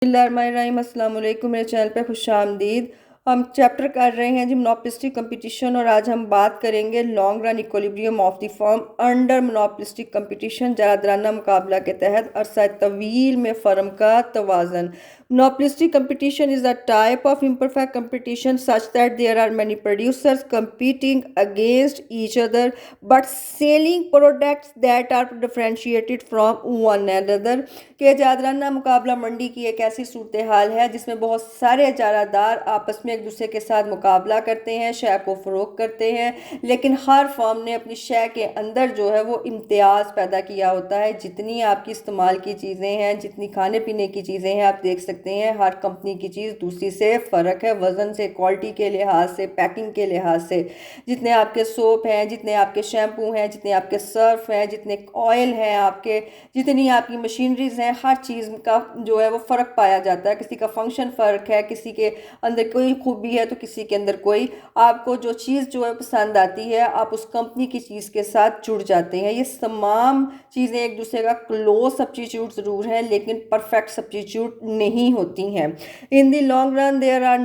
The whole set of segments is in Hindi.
बिस्मिल्लाहिर्रहमानिर्रहीम। अस्सलाम वालेकुम। मेरे चैनल पे खुशामदीद। हम चैप्टर कर रहे हैं जी मोनोपोलिस्टिक कंपटीशन और आज हम बात करेंगे long run equilibrium of the firm under monopolistic competition. जारदाना मुकाबला के तहत अरसा तवील में फर्म का तवाज़न। Monopolistic competition is a type of imperfect competition such that there are many producers competing against each other but selling products that are differentiated from one another। के जादराना मुकाबला मंडी की एक ऐसी सूरत हाल है जिसमें बहुत सारे चारादार आपस में एक दूसरे के साथ मुकाबला करते हैं, शय को फ़रोग करते हैं, लेकिन हर फर्म ने अपनी शय के अंदर जो है वो इम्तियाज़ पैदा किया होता है। जितनी आपकी इस्तेमाल की चीज़ें हैं, जितनी खाने पीने की चीज़ें हैं, आप देख सकते हैं हर कंपनी की चीज़ दूसरी से फ़र्क है, वज़न से, क्वालिटी के लिहाज से, पैकिंग के लिहाज से। जितने आपके सोप हैं, जितने आपके शैम्पू हैं, जितने आपके सर्फ हैं, जितने ऑयल हैं आपके, जितनी आपकी मशीनरीज हैं, हर चीज़ का जो है वो फ़र्क पाया जाता है। किसी का फंक्शन फ़र्क है, किसी के अंदर कोई खूबी है तो किसी के अंदर कोई। आपको जो चीज़ जो है पसंद आती है, आप उस कंपनी की चीज़ के साथ जुड़ जाते हैं। ये तमाम चीज़ें एक दूसरे का क्लोज सब्स्टिट्यूट ज़रूर हैं लेकिन परफेक्ट सब्स्टिट्यूट नहीं होती हैं। In the long run there are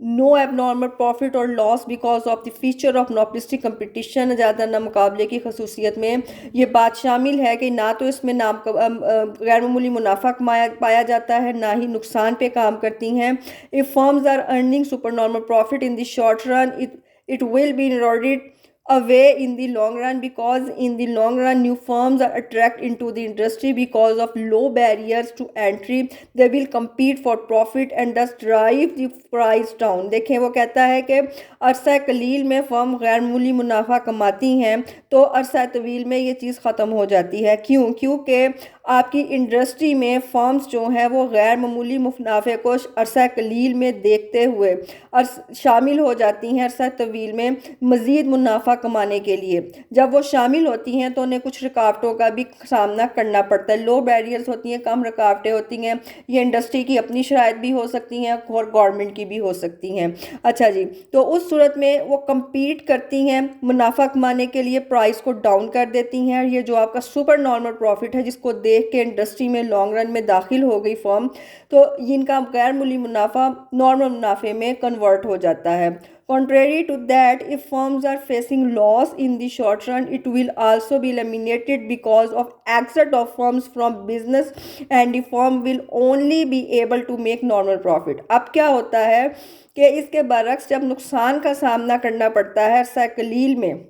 no abnormal profit और loss because of the feature of monopolistic competition. ज़्यादा ना मुकाबले की खसूसियत में ये बात शामिल है कि ना तो इसमें गैर मामूली मुनाफा पाया जाता है, ना ही नुकसान पे काम करती हैं। If firms are earning super normal profit in the short run it will be eroded away in the long run because in the long run new firms are attracted into the industry because of low barriers to entry. They will compete for profit and thus drive the price down। देखें वो कहता है कि अरसा कलील में फर्म गैर मामूली मुनाफा कमाती हैं तो अरसा तवील में ये चीज़ ख़त्म हो जाती है। क्यों? क्योंकि आपकी इंडस्ट्री में फर्म्स जो हैं वो गैर मामूली मुनाफे को अरसा कलील में देखते हुए शामिल हो जाती हैं अरसा तवील में मज़ीद मुनाफा कमाने के लिए। जब वो शामिल होती हैं तो उन्हें कुछ रुकावटों का भी सामना करना पड़ता है। लो बैरियर्स होती हैं, कम रुकावटें होती हैं। ये इंडस्ट्री की अपनी शराइत भी हो सकती हैं और गवर्नमेंट की भी हो सकती हैं। अच्छा जी, तो उस सूरत में वो कम्पीट करती हैं, मुनाफा कमाने के लिए प्राइस को डाउन कर देती हैं। ये जो आपका सुपर नॉर्मल प्रॉफिट है जिसको देख के इंडस्ट्री में लॉन्ग रन में दाखिल हो गई फर्म, तो इनका गैर मूली मुनाफा नॉर्मल मुनाफे में कन्वर्ट हो जाता है। Contrary to that, if firms are facing loss in the short run, it will also be eliminated because of exit of firms from business and the firm will only be able to make normal profit। अब क्या होता है कि इसके बरक्स जब नुकसान का सामना करना पड़ता है साइकिल में,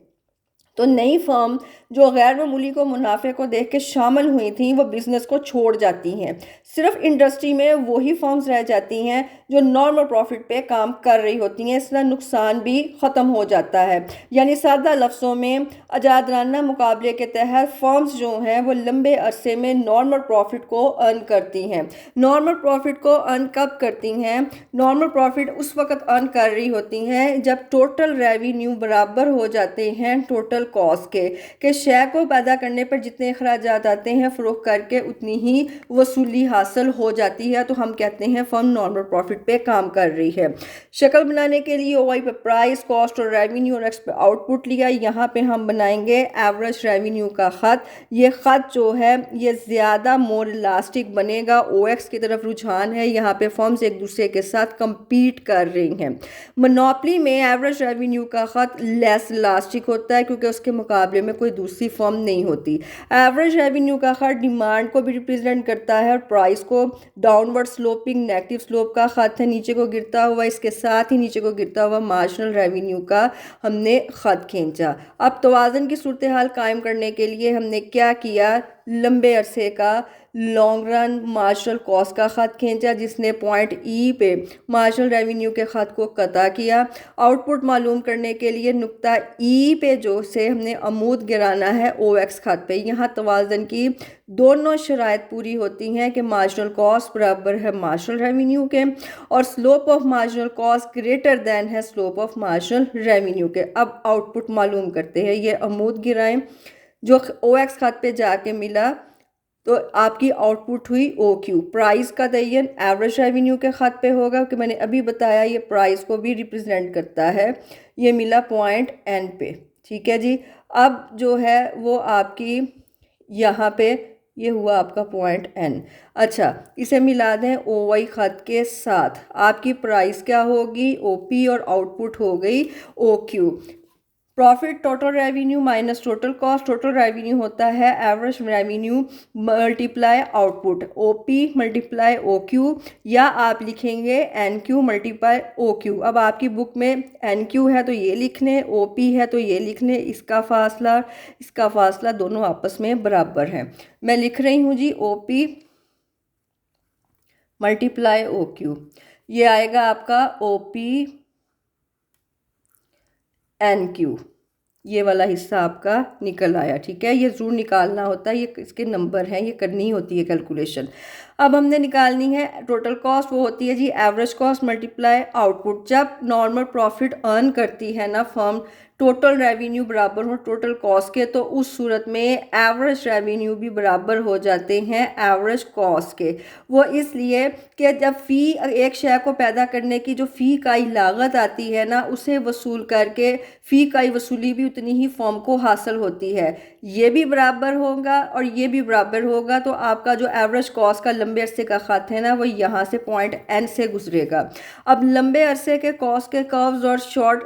तो नई फर्म जो गैर मामूली को मुनाफे को देख के शामिल हुई थी वो बिज़नेस को छोड़ जाती हैं। सिर्फ इंडस्ट्री में वही फर्म्स रह जाती हैं जो नॉर्मल प्रॉफिट पे काम कर रही होती हैं, इसलिए नुकसान भी ख़त्म हो जाता है। यानी सादा लफ्ज़ों में आज़ादाना मुकाबले के तहत फर्म्स जो हैं वो लंबे अरसे में नॉर्मल प्रॉफिट को अर्न करती हैं। नॉर्मल प्रॉफिट को अर्न कब करती हैं? नॉर्मल प्रॉफिट उस वक्त अर्न कर रही होती हैं जब टोटल रेवेन्यू बराबर हो जाते हैं टोटल कॉस्ट के शय को पैदा करने पर जितने अखराजात आते हैं फ़रोख्त करके उतनी ही वसूली हासिल हो जाती है, तो हम कहते हैं फर्म नॉर्मल प्रॉफिट पे काम कर रही है। शक्ल बनाने के लिए ओवाई पे प्राइस, कॉस्ट और रेवेन्यू और आउटपुट लिया। यहाँ पे हम बनाएंगे एवरेज रेवेन्यू का ख़त। ये ख़त जो है ये ज़्यादा मोर इलास्टिक बनेगा, OX की तरफ रुझान है। यहाँ पे फर्म्स एक दूसरे के साथ कम्पीट कर रही हैं। मोनोपोली में एवरेज रेवेन्यू का ख़त लेस इलास्टिक होता है क्योंकि उसके मुकाबले में कोई दूसरी फर्म नहीं होती। एवरेज रेवेन्यू का ख़त डिमांड को भी रिप्रेजेंट करता है और प्राइस को। डाउनवर्ड स्लोपिंग नेगेटिव स्लोप का ख़त है, नीचे को गिरता हुआ, इसके साथ ही नीचे को गिरता हुआ मार्जिनल रेवेन्यू का हमने ख़त खींचा। अब तवाज़न की सूरत हाल कायम करने के लिए हमने क्या किया? लंबे अरसे का लॉन्ग रन मार्जिनल कॉस्ट का ख़त खींचा जिसने पॉइंट E पे मार्जिनल रेवेन्यू के ख़त को कता किया। आउटपुट मालूम करने के लिए नुक्ता E पे जो से हमने अमूद गिराना है OX ख़त पे। यहाँ तवाज़न की दोनों शराइत पूरी होती हैं कि मार्जिनल कॉस्ट बराबर है मार्जिनल रेवेन्यू के और slope of marginal cost greater than है स्लोप ऑफ मार्जिनल रेवेन्यू के। अब आउटपुट मालूम करते हैं। ये अमूद गिराएं जो OX ख़त पे जाके मिला तो आपकी आउटपुट हुई OQ। प्राइस का तयन एवरेज रेवेन्यू के ख़त पे होगा कि मैंने अभी बताया ये प्राइस को भी रिप्रेजेंट करता है। ये मिला पॉइंट N पे, ठीक है जी। अब जो है वो आपकी यहाँ पे ये हुआ आपका पॉइंट एन। अच्छा, इसे मिला दें ओ वाई खत के साथ, आपकी प्राइस क्या होगी, ओ पी, और आउटपुट हो गई O Q. Profit total revenue minus total cost, total revenue होता है average revenue multiply output, O P multiply O Q, या आप लिखेंगे N Q multiply O Q. अब आपकी बुक में एन क्यू है तो ये लिख लें, ओ पी है तो ये लिख लें, इसका फासला दोनों आपस में बराबर हैं। मैं लिख रही हूँ G O P multiply O Q, ये आएगा आपका ओ पी एन क्यू, ये वाला हिस्सा आपका निकल आया। ठीक है, ये ज़रूर निकालना होता है, ये इसके नंबर हैं, ये करनी होती है कैलकुलेशन। अब हमने निकालनी है टोटल कॉस्ट, वो होती है जी एवरेज कॉस्ट मल्टीप्लाई आउटपुट। जब नॉर्मल प्रॉफिट अर्न करती है ना फर्म, टोटल रेवेन्यू बराबर हो टोटल कॉस्ट के, तो उस सूरत में एवरेज रेवेन्यू भी बराबर हो जाते हैं एवरेज कॉस्ट के। वो इसलिए कि जब फ़ी एक शय को पैदा करने की जो फ़ी काई लागत आती है ना, उसे वसूल करके फ़ी काई वसूली भी उतनी ही फर्म को हासिल होती है। ये भी बराबर होगा और ये भी बराबर होगा, तो आपका जो एवरेज कॉस्ट का लंबे अरसे का खत है ना, वो यहाँ से पॉइंट एन से गुजरेगा। अब लंबे अरसे के कॉस्ट के कर्व्स और शॉर्ट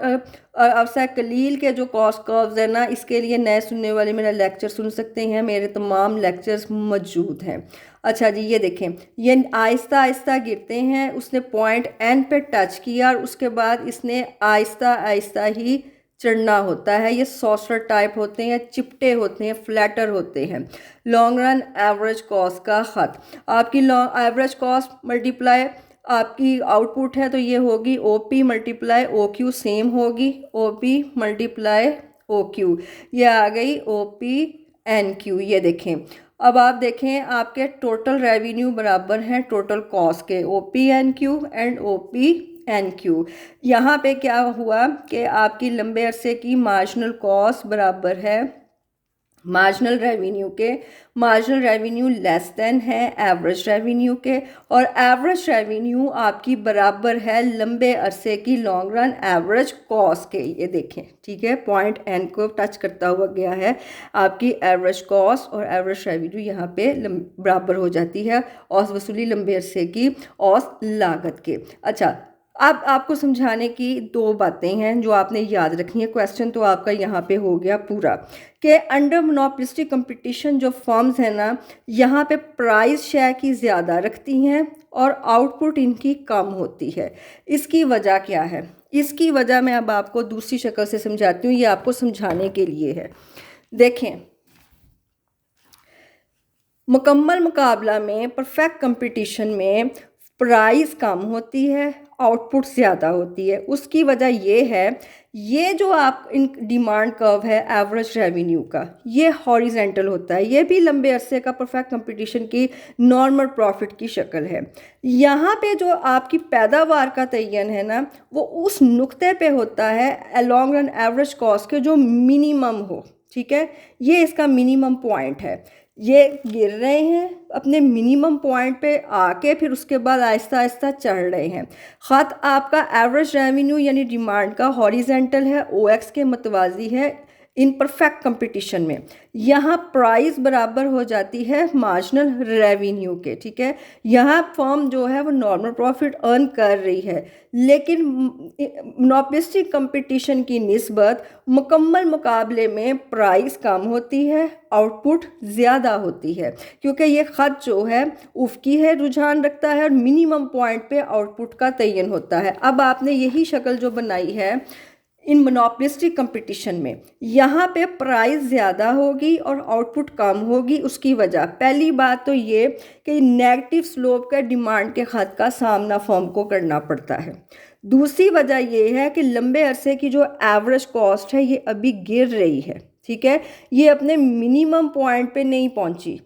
अरसा कलील के जो कॉस्ट कर्व्स है ना, इसके लिए नए सुनने वाले मेरा लेक्चर सुन सकते हैं, मेरे तमाम लेक्चर्स मौजूद हैं। अच्छा जी, ये देखें, ये आहिस्ता आहिस्ता गिरते हैं, उसने पॉइंट एन पे टच किया और उसके बाद इसने आहिस्ता आहिस्ता ही चढ़ना होता है। ये सॉसर टाइप होते हैं, चिपटे होते हैं, फ्लैटर होते हैं। लॉन्ग रन एवरेज कॉस्ट का खत, आपकी लॉन्ग एवरेज कॉस्ट मल्टीप्लाई आपकी आउटपुट है तो ये होगी O P multiply O Q, same होगी O P multiply O Q, ये आ गई ओ पी एन क्यू। ये देखें, अब आप देखें आपके टोटल रेवेन्यू बराबर हैं टोटल कॉस्ट के, O P N Q and O P N Q. यहाँ पे क्या हुआ कि आपकी लंबे अरसे की मार्जिनल कॉस्ट बराबर है मार्जिनल रेवेन्यू के, मार्जिनल रेवेन्यू लेस देन है एवरेज रेवेन्यू के, और एवरेज रेवेन्यू आपकी बराबर है लंबे अरसे की लॉन्ग रन एवरेज कॉस्ट के। ये देखें, ठीक है, पॉइंट एन को टच करता हुआ गया है आपकी एवरेज कॉस्ट और एवरेज रेवेन्यू यहाँ पे बराबर हो जाती है औसत वसूली लंबे अरसे की औसत लागत के। अच्छा, अब आपको समझाने की दो बातें हैं जो आपने याद रखनी है। क्वेश्चन तो आपका यहाँ पे हो गया पूरा कि अंडर मोनोपोलिस्टिक कंपटीशन जो फर्म्स हैं ना, यहाँ पे प्राइस शेयर की ज़्यादा रखती हैं और आउटपुट इनकी कम होती है। इसकी वजह क्या है? इसकी वजह मैं अब आपको दूसरी शक्ल से समझाती हूँ, ये आपको समझाने के लिए है। देखें, मुकम्मल मुकाबला में, परफेक्ट कंपटीशन में प्राइस कम होती है, आउटपुट ज़्यादा होती है। उसकी वजह ये है, ये जो आप इन डिमांड कर्व है एवरेज रेवेन्यू का, ये हॉरिजेंटल होता है, ये भी लंबे अरसे का परफेक्ट कंपटीशन की नॉर्मल प्रॉफिट की शक्ल है। यहाँ पे जो आपकी पैदावार का तयन है ना, वो उस नुक्ते पे होता है लॉन्ग रन एवरेज कॉस्ट के जो मिनिमम हो। ठीक है, ये इसका मिनिमम पॉइंट है। ये गिर रहे हैं अपने मिनिमम पॉइंट पे आके, फिर उसके बाद आहिस्ता आहिस्ता चढ़ रहे हैं। ख़त आपका एवरेज रेवेन्यू यानी डिमांड का हॉरिजेंटल है, ओएक्स के मतवाजी है इन परफेक्ट कंपटीशन में। यहाँ प्राइस बराबर हो जाती है मार्जिनल रेवेन्यू के। ठीक है, यहाँ फर्म जो है वो नॉर्मल प्रॉफिट अर्न कर रही है, लेकिन मोनोपोलिस्टिक कंपटीशन की निस्बत मुकम्मल मुकाबले में प्राइस कम होती है, आउटपुट ज़्यादा होती है, क्योंकि ये ख़त जो है उफ़की है, रुझान रखता है और मिनिमम पॉइंट पे आउटपुट का तयन होता है। अब आपने यही शक्ल जो बनाई है इन मोनोपोलिस्टिक कंपटीशन में, यहाँ पे प्राइस ज़्यादा होगी और आउटपुट कम होगी। उसकी वजह, पहली बात तो ये कि नेगेटिव स्लोप का डिमांड के ख़त का सामना फर्म को करना पड़ता है। दूसरी वजह ये है कि लंबे अरसे की जो एवरेज कॉस्ट है ये अभी गिर रही है। ठीक है, ये अपने मिनिमम पॉइंट पे नहीं पहुंची।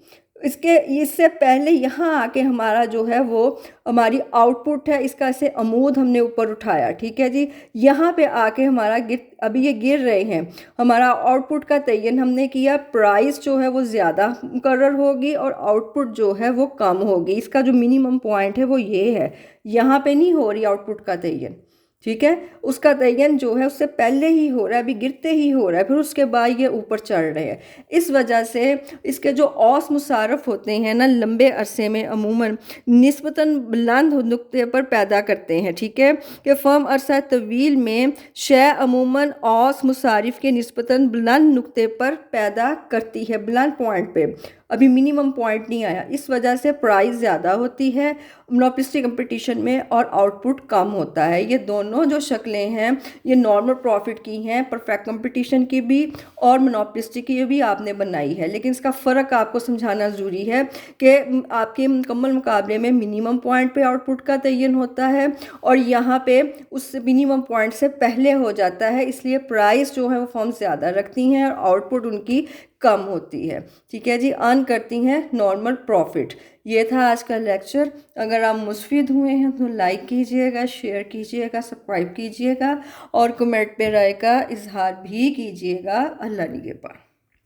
इससे पहले यहाँ आके हमारा जो है वो हमारी आउटपुट है, इसका से अमूद हमने ऊपर उठाया। ठीक है जी, यहाँ पे आके हमारा अभी ये गिर रहे हैं, हमारा आउटपुट का तयन हमने किया, प्राइस जो है वो ज़्यादा मुकर्रर होगी और आउटपुट जो है वो कम होगी। इसका जो मिनिमम पॉइंट है वो ये है, यहाँ पे नहीं हो रही आउटपुट का तयन। ठीक है। उसका तयन जो है उससे पहले ही हो रहा है, अभी गिरते ही हो रहा है, फिर उसके बाद ये ऊपर चढ़ रहे हैं। इस वजह से इसके जो औस मुसारफ होते हैं ना, लंबे अरसे में अमूमन निस्बतन बुलंद नुक्ते पर पैदा करते हैं। ठीक है, कि फ़र्म अरसा तवील में शय अमूमन औस मुसारिफ के निस्बतन बुलंद नुक्ते पर पैदा करती है, बुलंद पॉइंट पे, अभी मिनिमम पॉइंट नहीं आया। इस वजह से प्राइस ज़्यादा होती है मोनोपोलिस्टिक कंपटीशन में और आउटपुट कम होता है। ये दोनों जो शक्लें हैं ये नॉर्मल प्रॉफिट की हैं, परफेक्ट कंपटीशन की भी और मोनोपोलिस्टिक की भी आपने बनाई है, लेकिन इसका फ़र्क आपको समझाना ज़रूरी है कि आपके मुकम्मल मुकाबले में मिनिमम पॉइंट पे आउटपुट का तयन होता है और यहाँ पे उस मिनिमम पॉइंट से पहले हो जाता है, इसलिए प्राइस जो है वो फर्म ज़्यादा रखती हैं और आउटपुट उनकी कम होती है। ठीक है जी, अर्न करती हैं नॉर्मल प्रॉफिट। ये था आज का लेक्चर। अगर आप मुस्फिद हुए हैं तो लाइक कीजिएगा, शेयर कीजिएगा, सब्सक्राइब कीजिएगा और कमेंट पे राय का इजहार भी कीजिएगा। अल्लाह निगहबान।